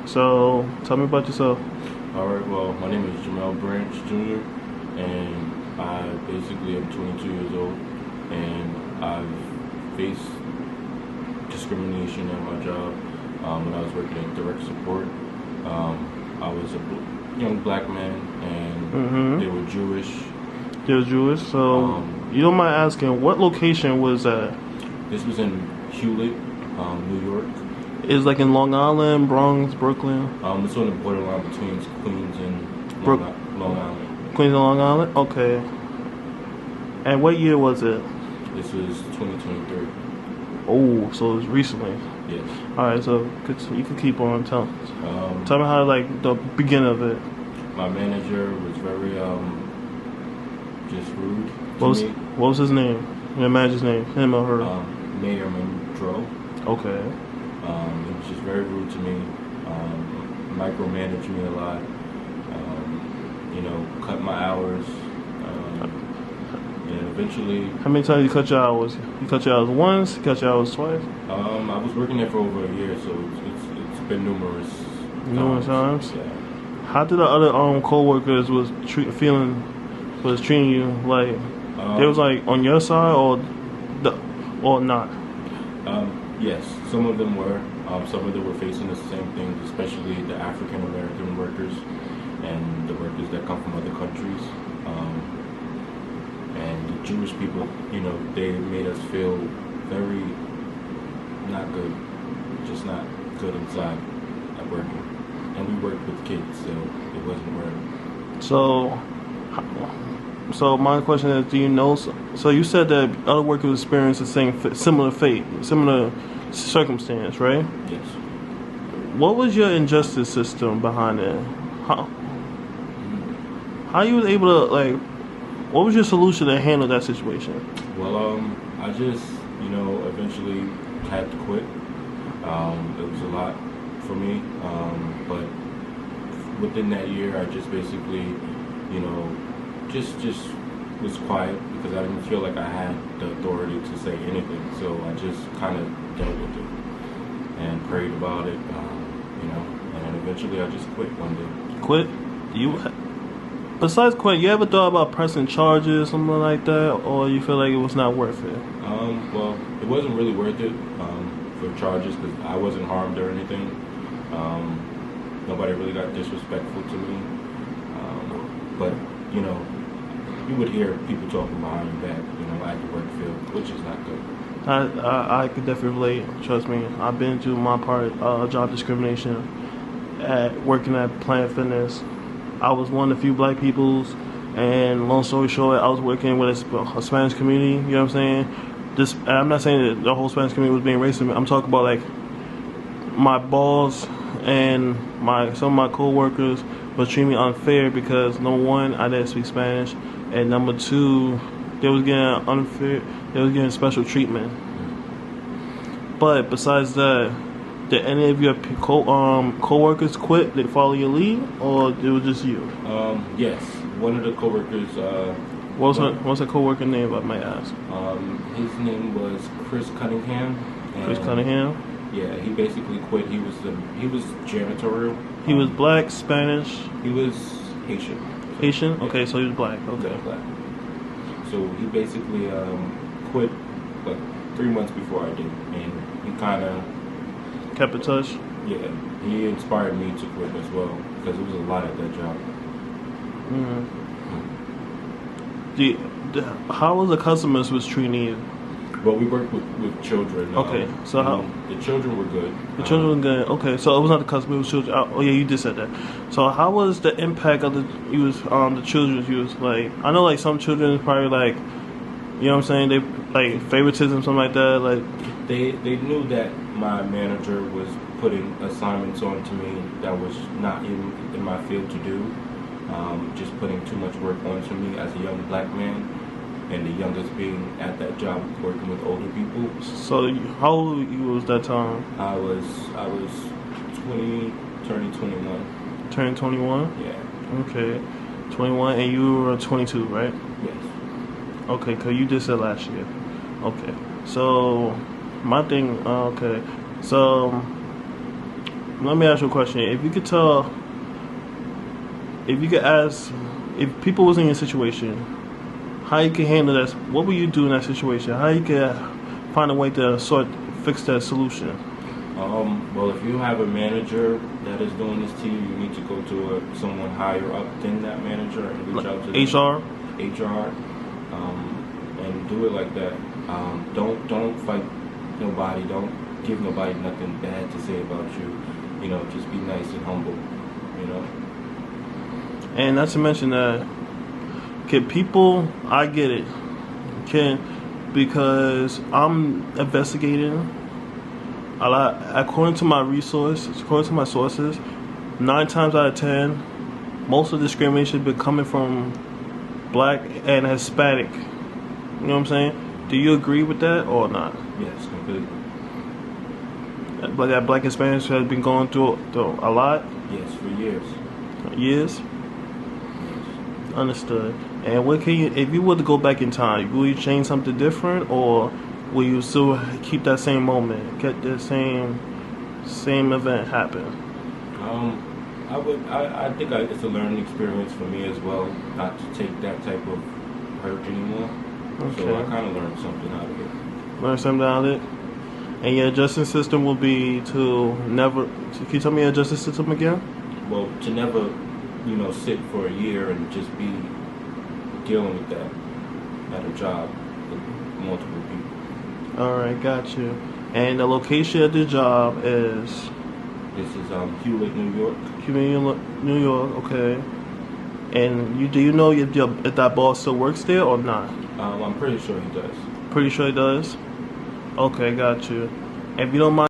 So tell me about yourself. All right, well, my name is Jamel Branch Jr., and I basically am 22 years old, and I've faced discrimination at my job when I was working in direct support. I was a young black man, and they were Jewish. You're Jewish, so you don't mind asking what location was that? This was in Hewlett, New York. Is like in Long Island, Bronx, Brooklyn? It's on the borderline between Queens and Long Island. Queens and Long Island? Okay. And what year was it? This was 2023. Oh, so it was recently. Yes. Alright, so you can keep on. Tell me how, like, the beginning of it. My manager was very, just rude What to me. was his name? Your manager's name? Him or her? Mayor Monroe. Okay. He was just very rude to me. Micromanaged me a lot. Cut my hours. And eventually. How many times you cut your hours? You cut your hours once? You cut your hours twice? I was working there for over a year, so it's been numerous times. Yeah. How did the other co-workers was treating you like? They was like on your side or not? Yes, some of them were. Some of them were facing the same things, especially the African American workers and the workers that come from other countries. And the Jewish people, they made us feel very not good, just not good inside at working. And we worked with kids, so it wasn't working. So my question is, do you know? So you said that other workers experienced the similar fate, similar circumstance, right? Yes. What was your injustice system behind it? How you was able to what was your solution to handle that situation? Well, I just, eventually had to quit. It was a lot for me, but within that year, I just basically, just was quiet because I didn't feel like I had the authority to say anything. So I just kind of dealt with it and prayed about it, and eventually I just quit one day. Quit? Besides quit, you ever thought about pressing charges, something like that, or you feel like it was not worth it? Well, it wasn't really worth it for charges because I wasn't harmed or anything. Nobody really got disrespectful to me. But, you would hear people talking behind your back, at the work field, which is not good. I could definitely relate. Trust me, I've been through my part job discrimination at working at Planet Fitness. I was one of the few black peoples, and long story short, I was working with a Spanish community. You know what I'm saying? I'm not saying that the whole Spanish community was being racist. I'm talking about like my boss and some of my coworkers was treating me unfair because number one, I didn't speak Spanish, and number two, they was getting special treatment. But besides that, did any of your co-workers quit? Did they follow your lead, or it was just you? Yes, one of the coworkers. What's a co-worker name, if I might ask? His name was Chris Cunningham. Chris Cunningham. Yeah, he basically quit. He was janitorial. He was black, Spanish. He was Haitian. Haitian? Okay, so he was black. Okay. Yeah, black. So he basically quit like 3 months before I did, and he kind of kept in touch. Yeah, he inspired me to quit as well because it was a lot at that job. How was the customers was treating you? Well, we worked with children. Okay, so how the children were good. The children were good. Okay, so it was not the customers, it was children. Oh yeah, you did said that. So how was the impact of the children's use? Like I know like some children probably like, you know what I'm saying, they like favoritism, something like that. Like they knew that my manager was putting assignments on to me that was not in my field to do. Just putting too much work onto me as a young black man. And the youngest being at that job working with older people. So how old you was that time? I was 20, turning 21. Turning 21? Yeah. Okay. 21 and you were 22, right? Yes. Okay, because you just said last year. Okay. So my thing, okay. So let me ask you a question. If you could tell, if you could ask, if people was in your situation, how you could handle that? What would you do in that situation? How you could find a way to fix that solution? Well, if you have a manager that is doing this to you, you need to go to someone higher up than that manager and reach out to them. HR, and do it like that. Don't fight nobody. Don't give nobody nothing bad to say about you. You know, just be nice and humble. You know. And not to mention that, I get it, because I'm investigating a lot. According to my sources, 9 times out of 10, most of the discrimination been coming from Black and Hispanic. You know what I'm saying? Do you agree with that or not? Yes, completely. But that Black Hispanics has been going through a lot? Yes, for years. Years? Yes. Understood. And what can you, if you were to go back in time, will you change something different, or will you still keep that same moment, get the same event happen? I think it's a learning experience for me as well, not to take that type of hurt anymore. Okay. So I kind of learned something out of it. Learn something out of it? And your justice system will be to never, can you tell me your justice system again? Well, to never, sit for a year and just be dealing with that at a job with multiple people. Alright, got you. And the location of the job is? This is Hewlett, New York. Hewlett, New York, okay. And do you know if that boss still works there or not? I'm pretty sure he does. Pretty sure he does? Okay, got you. If you don't mind